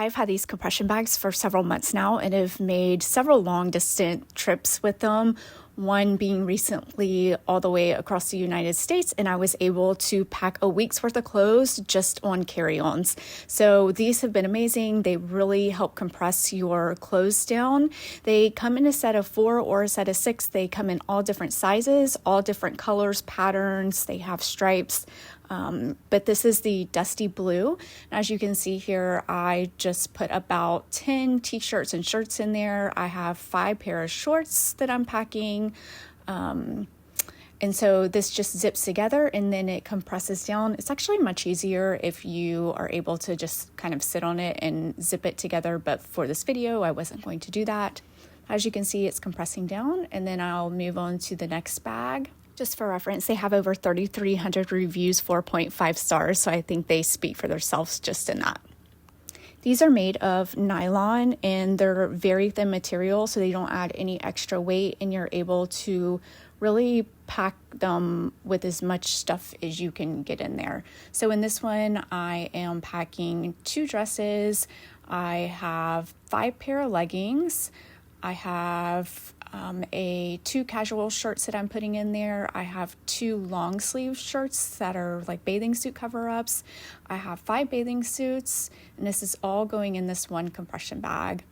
I've had these compression bags for several months now and have made several long distance trips with them. One being recently all the way across the United States, and I was able to pack a week's worth of clothes just on carry-ons. So these have been amazing. They really help compress your clothes down. They come in a set of 4 or a set of 6. They come in all different sizes, all different colors, patterns. They have stripes. But this is the dusty blue. As you can see here, I just put about 10 t-shirts and shirts in there. I have 5 pair of shorts that I'm packing. And so this just zips together and then it compresses down. It's actually much easier if you are able to just kind of sit on it and zip it together. But for this video, I wasn't going to do that. As you can see, it's compressing down, and then I'll move on to the next bag. Just for reference, they have over 3,300 reviews, 4.5 stars, so I think they speak for themselves just in that. These are made of nylon and they're very thin material, so they don't add any extra weight, and you're able to really pack them with as much stuff as you can get in there. So in this one, I am packing 2 dresses. I have 5 pair of leggings. I have 2 casual shirts that I'm putting in there. I have 2 long sleeve shirts that are like bathing suit cover-ups. I have 5 bathing suits, and this is all going in this one compression bag.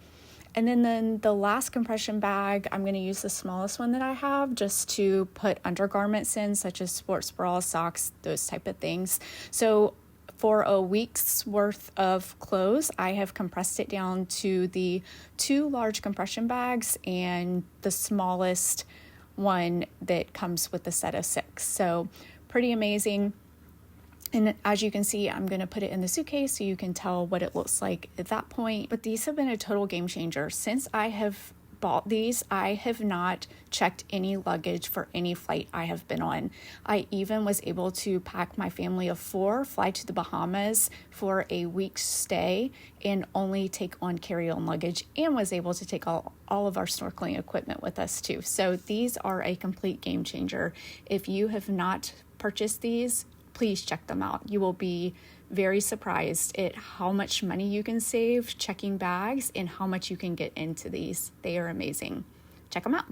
And then the last compression bag, I'm going to use the smallest one that I have just to put undergarments in, such as sports bras, socks, those type of things. So for a week's worth of clothes, I have compressed it down to the 2 large compression bags and the smallest one that comes with the set of 6. So pretty amazing. And as you can see, I'm going to put it in the suitcase so you can tell what it looks like at that point. But these have been a total game changer. Since I have bought these, I have not checked any luggage for any flight I have been on. I even was able to pack my family of 4, fly to the Bahamas for a week's stay, and only take on carry-on luggage, and was able to take all of our snorkeling equipment with us too. So these are a complete game changer. If you have not purchased these, please check them out. You will be very surprised at how much money you can save checking bags and how much you can get into these. They are amazing. Check them out.